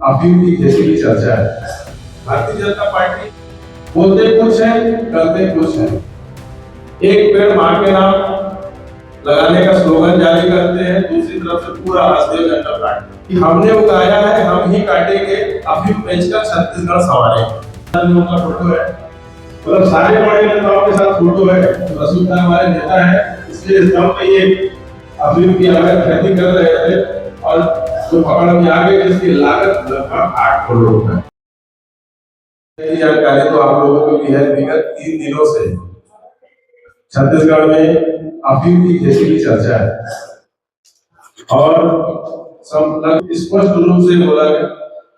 अफीम की खेती की चर्चा है। भारतीय जनता पार्टी बोलते कुछ है, करते कुछ है। एक पेड़ मां के नाम लगाने का स्लोगन जारी करते हैं, दूसरी तरफ से पूरा हंसदेव जंगल काटते हैं। हमने उगाया है, हम ही काटेंगे, अफीम बेचकर छत्तीसगढ़ संवारेंगे। उनका फोटो है, मतलब सारे बड़े नेताओं के साथ फोटो है। रसूलपुर हमारे नेता है, इसलिए इस गांव में ये अफीम की अवैध खेती कर रहे थे और जो पकड़ में आ गए, जिसकी लागत लगभग 8 करोड़ रुपए। ये जानकारी तो आप लोगों को भी है। विगत 3 दिनों से छत्तीसगढ़ में अफीम की खेती की चर्चा है और सब स्पष्ट रूप से बोला गया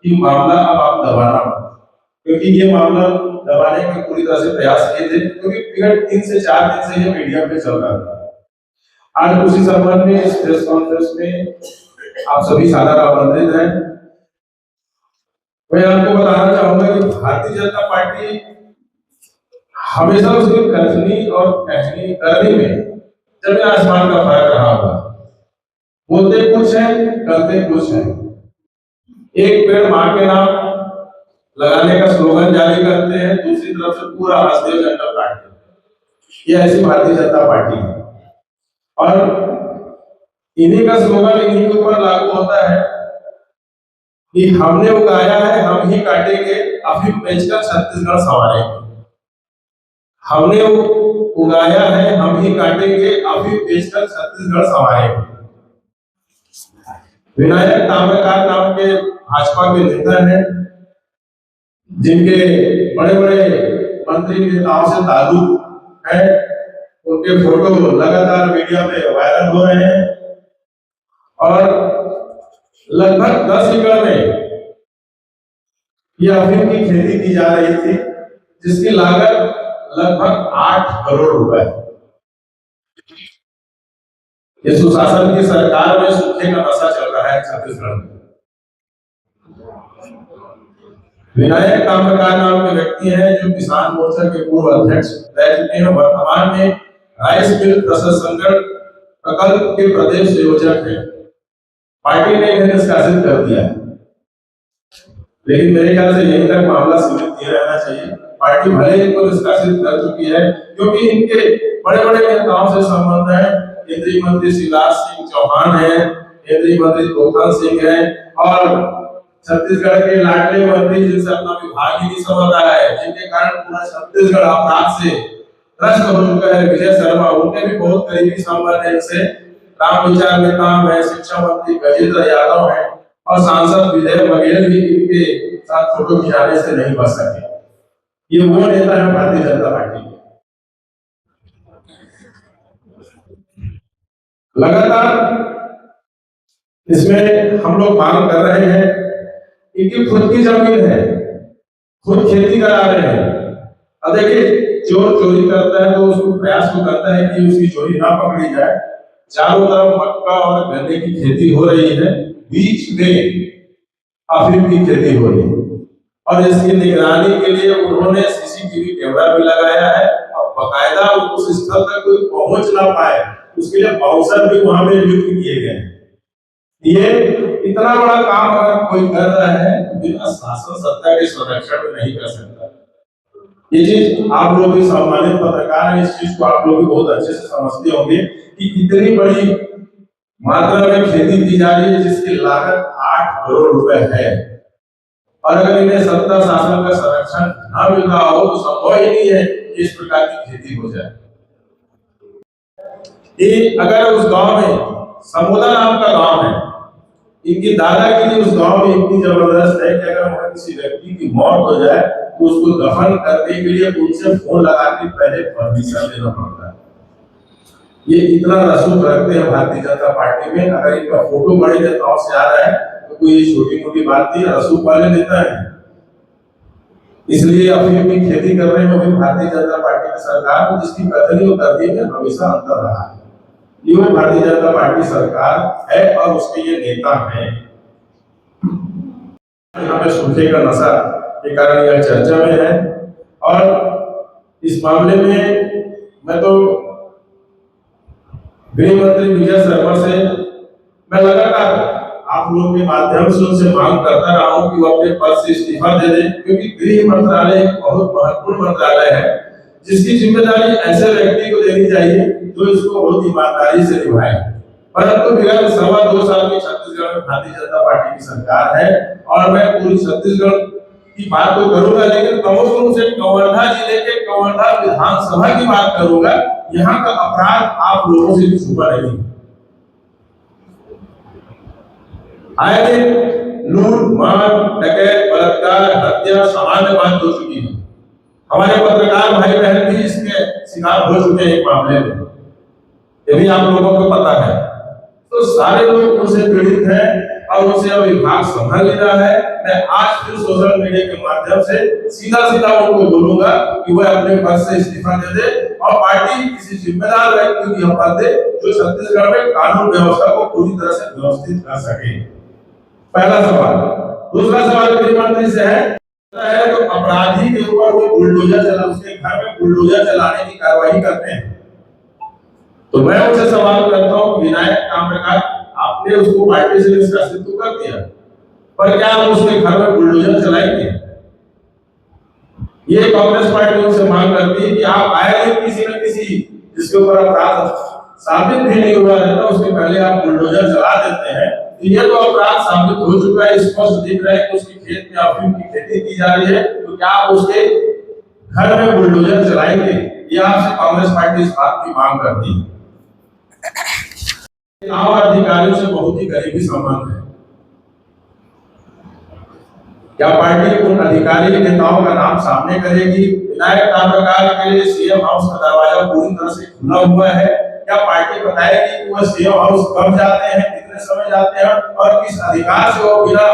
कि मामला अब आप दबाना मत, क्योंकि ये मामला दबाने के पूरी तरह से प्रयास किए थे, क्योंकि विगत 3 से 4 दिन से ये मीडिया पे चल रहा था। आज उसी संबंध में इस प्रेस कॉन्फ्रेंस में आप सभी सादर आमंत्रित हैं। मैं आपको बताना चाहूंगा कि भारतीय जनता पार्टी हमेशा उसकी कथनी और करनी में जमीन आसमान का फर्क रहा होगा। बोलते कुछ है, करते कुछ है। एक पेड़ मां के नाम लगाने का स्लोगन जारी करते हैं, दूसरी तरफ से पूरा हंसदेव जंगल काटते हैं। ये ऐसी भारतीय जनता पार्टी है और इन्हीं का स्लोगन इन्हीं के ऊपर लागू होता है कि हमने उगाया है, हम ही काटेंगे, अफीम बेचकर छत्तीसगढ़ संवारेंगे। हमने उगाया है, हम ही काटेंगे, अफीम बेचकर छत्तीसगढ़ संवारेंगे। विनायक ताम्रकार नाम के भाजपा के नेता हैं, जिनके बड़े बड़े मंत्री नेताओं से ताल्लुक है। उनके फोटो लगातार मीडिया में वायरल हो रहे हैं और लगभग 10 एकड़ में यह अफीम की खेती की जा रही थी, जिसकी लागत लगभग 8 करोड़ रुपए। ये सुशासन की सरकार में सूखे का नशा चल रहा है छत्तीसगढ़ में। विनायक ताम्रकार नाम के व्यक्ति हैं, जो किसान मोर्चा के पूर्व अध्यक्ष रह चुके हैं। वर्तमान में राइस मिल प्रसंस्करण प्रकल्प के प्रदेश संयोजक हैं। पार्टी ने इन्हें निष्कासित कर दिया है, लेकिन मेरे ख्याल से यहीं तक मामला सीमित नहीं रहना चाहिए। पार्टी भले इनको निष्कासित कर चुकी है, क्योंकि इनके बड़े बड़े नेताओं से संबंध है। केंद्रीय मंत्री शिवराज सिंह चौहान है, केंद्रीय मंत्री गोपाल सिंह है और छत्तीसगढ़ के लाडले मंत्री, जिनसे अपना विभाग ही नहीं समझ रहा है, जिनके कारण पूरा छत्तीसगढ़ अपराध से ग्रस्त हो चुका है, विजय शर्मा, उनके भी बहुत करीबी संबंध है इनसे। राम विचार नेताम है, शिक्षा मंत्री गजेंद्र यादव है और सांसद विजय बघेल भी इनके साथ फोटो खिंचाने से नहीं बच सके। ये वो नेता है भारतीय जनता पार्टी के। लगातार इसमें हम लोग मांग कर रहे हैं, इनकी खुद की जमीन है, खुद खेती करा रहे हैं। अब देखिए, चोर चोरी करता है तो उसको प्रयास तो करता है कि उसकी चोरी ना पकड़ी जाए। चारों तरफ मक्का और गन्ने की खेती हो रही है, बीच में अफीम की खेती हो रही है और इसकी निगरानी के लिए उन्होंने सीसीटीवी कैमरा भी लगाया है और बाकायदा उस स्थल तक कोई पहुंच ना पाए उसके लिए बाउंसर भी वहां में नियुक्त किए गए। ये इतना बड़ा काम अगर कोई कर रहा है तो बिना शासन सत्ता के संरक्षण में नहीं कर सकता। ये चीज आप लोग भी सम्मानित पत्रकार हैं, इस चीज को आप लोग भी बहुत अच्छे से समझते होंगे कि कितनी बड़ी मात्रा में खेती की जा रही है, जिसकी लागत 8 करोड़ रुपए है और अगर इन्हें सत्ता शासन का संरक्षण न मिल रहा हो तो संभव ही नहीं है कि इस प्रकार की खेती हो जाए। कि अगर उस गांव में समोदा नाम का गांव है, इनकी दादागिरी उस गांव में इतनी जबरदस्त है कि अगर वहां किसी व्यक्ति की मौत हो जाए तो उसको दफन करने के लिए उनसे फोन लगा के पहले परमिशन लेना पड़ता है। ये इतना रसूख रखते हैं भारतीय जनता पार्टी में। अगर इनका फोटो बड़े नेताओं से आ रहा है तो कोई ये छोटी मोटी बात नहीं, रसूख वाले नेता है। इसलिए अफीम की खेती करने में भी भारतीय जनता पार्टी की सरकार, जिसकी कथनी और करनी में हमेशा अंतर रहा है, ये भारतीय जनता पार्टी सरकार है और उसके ये नेता हैं। यहाँ पे सूखे का नशा के कारण यह चर्चा में है और इस मामले में मैं तो गृह मंत्री विजय शर्मा से मैं लगातार आप आप लोगों के माध्यम से उनसे मांग करता रहा हूं कि वो अपने पद से इस्तीफा दे दें, क्योंकि गृह मंत्रालय एक बहुत महत्वपूर्ण मंत्रालय है जिसकी जिम्मेदारी ऐसे व्यक्ति को देनी चाहिए जो इसको बहुत ईमानदारी से निभाए। परंतु विगत 2.25 साल की छत्तीसगढ़ में भारतीय जनता पार्टी की सरकार है और मैं पूरी छत्तीसगढ़ की बात तो करूंगा, लेकिन कमों से कवर्धा जिले के कवर्धा विधानसभा की बात करूंगा। यहाँ का अपराध आप लोगों से भी छुपा नहीं। आए दिन लूट, मार, डकैत, बलात्कार, हत्या सामान्य बात हो चुकी है। हमारे पत्रकार भाई बहन भी इसके शिकार हो चुके हैं एक मामले में, ये भी आप लोगों को पता है। तो सारे लोग उनसे पीड़ित हैं और उनसे अब विभाग संभाल ले रहा है। मैं आज फिर सोशल मीडिया के माध्यम से सीधा उनको बोलूंगा कि वह अपने पद से इस्तीफा दे दे और पार्टी किसी जिम्मेदार व्यक्ति की पद दे जो छत्तीसगढ़ में कानून व्यवस्था को पूरी तरह से व्यवस्थित कर सके। पहला सवाल। दूसरा सवाल गृह मंत्री से है तो अपराधी के ऊपर वो बुलडोजर चला, उसके घर में बुलडोजर चलाने की कार्रवाई करते हैं। तो मैं उनसे सवाल करता हूँ, विनायक कामरेकर, आपने उसको पार्टी से निष्कासित तो कर दिया, पर क्या आप उसके घर में बुलडोजर चलाएंगे? ये कांग्रेस पार्टी उनसे मांग करती है कि आप आए किसी न किसी जिसके ऊपर अपराध साबित भी नहीं हुआ रहता, उसके पहले आप बुलडोजर चला देते हैं। ये तो अपराध साबित हो चुका है, स्पष्ट दिख रहा है कि उसके खेत में अफीम की खेती की जा रही है, तो क्या आप उसके घर में बुलडोजर चलाएंगे? ये आपसे कांग्रेस पार्टी इस बात की मांग करती है। चुनाव अधिकारियों से बहुत ही करीबी संबंध है। क्या पार्टी उन अधिकारी नेताओं का नाम सामने करेगी? विनायक कामरेकर के लिए सीएम हाउस का दरवाजा पूरी तरह से खुला हुआ है। क्या पार्टी बताएगी कि वह सीएम हाउस कब जाते हैं, कितने समय जाते हैं और किस अधिकार से वो बिना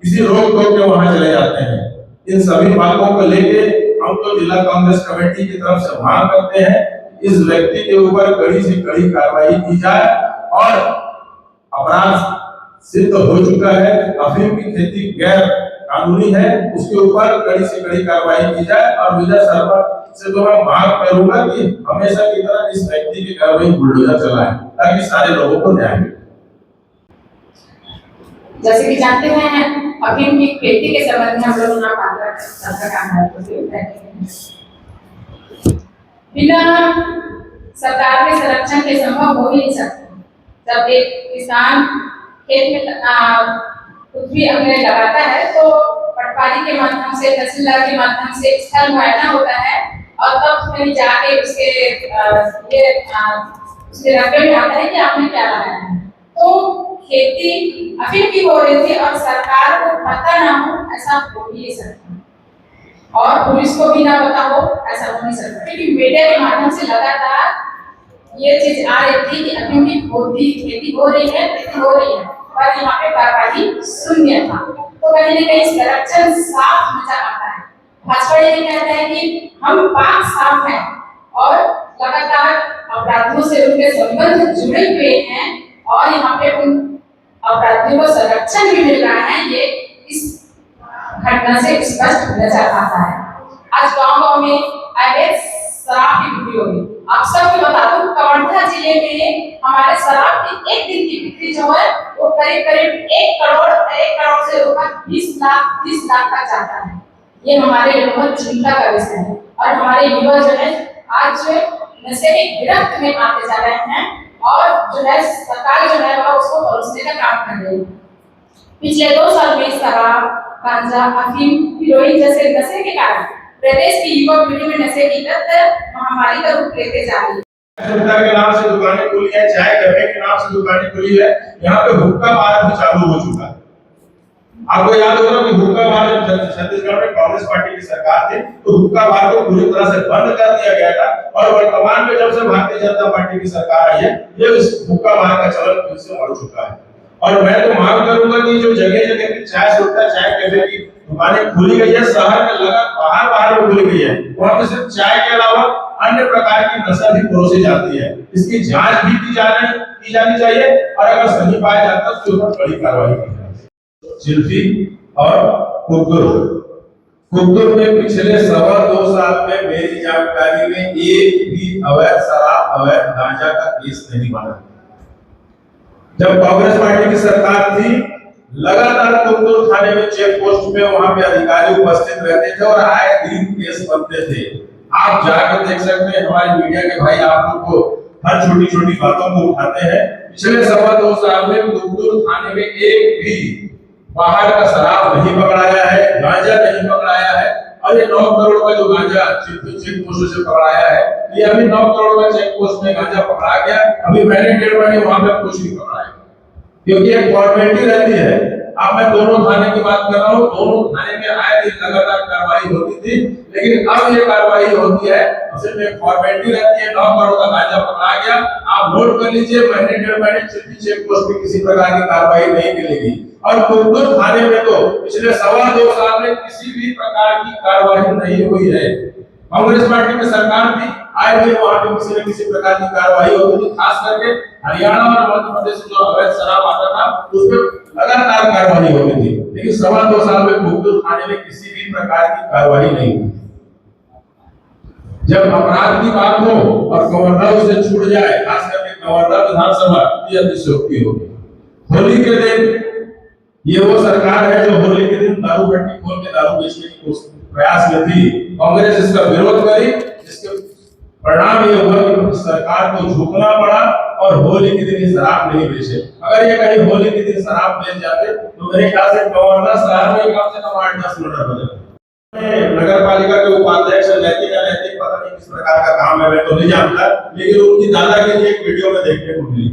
किसी रोक टोक के वहां चले जाते हैं? इन सभी बातों को लेके हम तो जिला कांग्रेस कमेटी की तरफ से मांग करते हैं इस व्यक्ति के ऊपर कड़ी से कड़ी कार्रवाई की जाए और अपराध सिद्ध हो चुका है, अफीम की खेती गैर कानूनी है, उसके ऊपर कड़ी से कड़ी कार्रवाई की जाए। और विजय शर्मा से तो मैं मांग करूंगा कि हमेशा की तरह इस व्यक्ति के घर में बुलडोजर चलाएं ताकि सारे लोगों को न्याय मिले। जैसे कि जानते हैं अफीम की खेती के संबंध में हम लोग यहाँ बिना सरकार के संरक्षण के संभव हो ही नहीं सकता। जब एक किसान खेत में कुछ भी अपने लगाता है तो पटवारी के माध्यम से, तहसीलदार के माध्यम से स्थल मुआयना होता है और तब कहीं जाके उसके रकबे में आता है कि आपने क्या लगाया है। तो खेती अफीम की हो रही थी और सरकार को पता ना हो ऐसा हो ही नहीं सकता और पुलिस को भी ना पता हो ऐसा हो नहीं सकता, क्योंकि मीडिया के माध्यम से लगातार ये चीज आ रही थी कि अफीम की खेती हो रही है, पर यहाँ पे कार्रवाई शून्य था। तो कहीं न कहीं करप्शन साफ नजर आता है। भाजपा ये कहता है कि हम पाक साफ हैं और लगातार अपराधियों से उनके संबंध जुड़े हुए हैं और यहाँ पे उन अपराधियों को संरक्षण भी मिल रहा है, ये इस घटना से स्पष्ट नजर आता है। आज गांव में अवैध शराब की बिक्री हो रही। आप सबको बता दूं, कवर्धा जिले में हमारे शराब की एक दिन की बिक्री जो है वो करीब 1 करोड़ से ऊपर 30 लाख का जाता है। ये हमारे लिए बहुत चिंता का विषय है और हमारे युवा जो है आज नशे की गिरफ्त में आते जा रहे हैं और जो है सरकार जो है वह उसको परोसने का काम कर रही है। पिछले 2 साल में शराब, गांजा, अफीम, हेरोइन जैसे नशे के कारण प्रदेश की युवा पीढ़ी में नशे की महामारी का रूप लेते जा रही है। हुक्का के नाम से दुकानें खुली है, चाय कफे के नाम से दुकानें खुली है, यहाँ पे हुक्का बार भी चालू हो चुका है। आपको याद होगा कि हुक्का बार जब छत्तीसगढ़ में कांग्रेस पार्टी की सरकार थी तो हुक्का बार को पूरी तरह से बंद कर दिया गया था और वर्तमान में जब से भारतीय जनता पार्टी की सरकार आई है ये हुक्का बार का चलन फिर से बढ़ चुका है। और मैं तो मांग करूंगा कि जो जगह की चाय सुट्टा, चाय कैफे की दुकानें खुली गई है, शहर में लगा बाहर में खुली गई है, वहां पे सिर्फ चाय के अलावा अन्य प्रकार की नशा भी परोसी जाती है। इसकी जांच भी की जानी चाहिए और अगर सही पाया जाता है तो उसपर बड़ी कार्रवाई की जाए। चिल्फी और कुकदुर में पिछले 2.25 साल में मेरी जानकारी में एक भी अवैध शराब, अवैध गांजा का केस नहीं बना। जब कांग्रेस पार्टी की सरकार थी लगातार कुंदूर थाने में चेक पोस्ट में वहां पे अधिकारी उपस्थित रहते थे और आए दिन केस बनते थे। आप जाकर देख सकते हैं, हमारे मीडिया के भाई आप लोग को हर छोटी छोटी बातों को उठाते हैं। पिछले 2.25 साल में कुंदूर थाने में एक भी बाहर का शराब नहीं पकड़ाया है, गांजा नहीं पकड़ाया है। और ये 9 करोड़ का जो गांजा चेक पोस्ट से पकड़ाया है, ये अभी 9 करोड़ का चेक पोस्ट में गांजा पकड़ा गया। अभी मैंने 1.5 महीने वहां पे कुछ नहीं पकड़ाया, क्योंकि एक फॉर्मेलिटी रहती है। अब मैं दोनों थाने की बात कर रहा हूँ, दोनों थाने में आए दिन लगातार कार्रवाई होती थी, लेकिन अब ये कार्रवाई होती है सिर्फ एक फॉर्मेलिटी रहती है। 9 करोड़ का गांजा पकड़ा गया, आप नोट कर लीजिए, महीने 1.5 महीने चेक पोस्ट में किसी प्रकार की कार्रवाई नहीं मिलेगी। और कुंदूर थाने में तो पिछले 2.25 साल में किसी भी प्रकार की कार्रवाई नहीं हुई है। कांग्रेस पार्टी में सरकार थी, आए हुए वहां पे किसी न किसी प्रकार की कार्रवाई होती थी। खास करके हरियाणा और मध्य प्रदेश से जो अवैध शराब आता था, उसमें लगातार कार्रवाई होती थी, लेकिन 2.25 साल में कुंदूर थाने में किसी भी प्रकार की कार्रवाई नहीं हुई। जब अपराध की बात हो और कवर्धा उसे छूट जाए, खास करके कवर्धा विधानसभा की अतिशयोक्ति होगी। होली के दिन ये वो सरकार है जो होली के दिन दारू भट्टी खोल के दारू बेचने की प्रयास में थी। कांग्रेस इसका विरोध करी, जिसके परिणाम ये हुआ कि सरकार को झुकना पड़ा और होली के दिन शराब नहीं बेचे। अगर ये कहीं होली के दिन शराब बेच जाते तो मेरे ख्याल से कवर्धा शहर में कम से कम 8-10 मर्डर हो जाते। नगर पालिका के उपाध्यक्ष नैतिक अनैतिक पता नहीं किस प्रकार का काम है, मैं तो नहीं जानता, लेकिन उनकी दादागिरी एक वीडियो में देखने को मिली।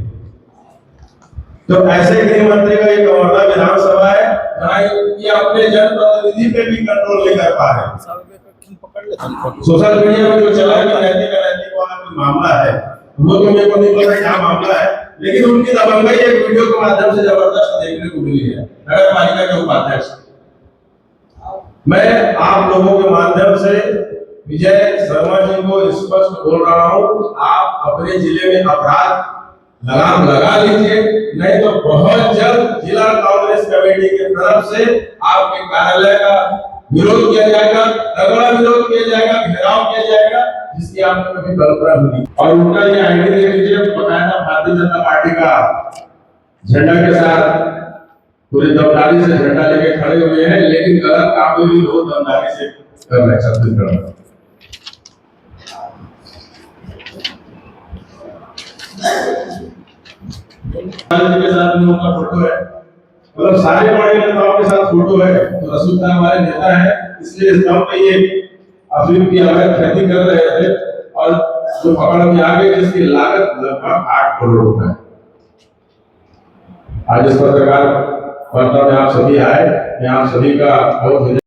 तो ऐसे गृह मंत्री का ये कवर्धा विधानसभा है, ये अपने जनप्रतिनिधि पे भी कंट्रोल नहीं कर पा रहे। सोशल मीडिया में जो चला है नैतिक अनैतिक वाला कोई मामला है, वो तो मेरे को नहीं पता क्या मामला है, लेकिन उनकी दबंगई एक वीडियो के माध्यम से जबरदस्त देखने को मिली है नगर पालिका के उपाध्यक्ष। मैं आप लोगों के माध्यम से विजय शर्मा जी को स्पष्ट बोल रहा हूँ, आप अपने जिले में अपराध लगाम लगा लीजिए, नहीं तो बहुत जल्द जिला कांग्रेस कमेटी की तरफ से आपके कार्यालय का विरोध किया जाएगा, तगड़ा विरोध किया जाएगा, घेराव किया जाएगा, जिसकी आपने कभी कल्पना नहीं। और उनका ये आईडी देख लीजिए, बकायदा भारतीय जनता पार्टी का झंडा के साथ पूरी दमदारी से झंडा लेके खड़े हुए हैं, लेकिन गलत काम भी बहुत दमदारी से कर रहे छत्तीसगढ़ में। के साथ भी उनका फोटो है, मतलब सारे बड़े नेताओं के साथ फोटो है। तो रसूलपुर हमारे नेता है, इसलिए इस गांव पे ये अफीम की अवैध खेती कर रहे थे और जो पकड़ में आ गए, जिसकी लागत लगभग 8 करोड़ रुपए है। आज इस पत्रकार वार्ता में आप सभी आए, मैं आप सभी का बहुत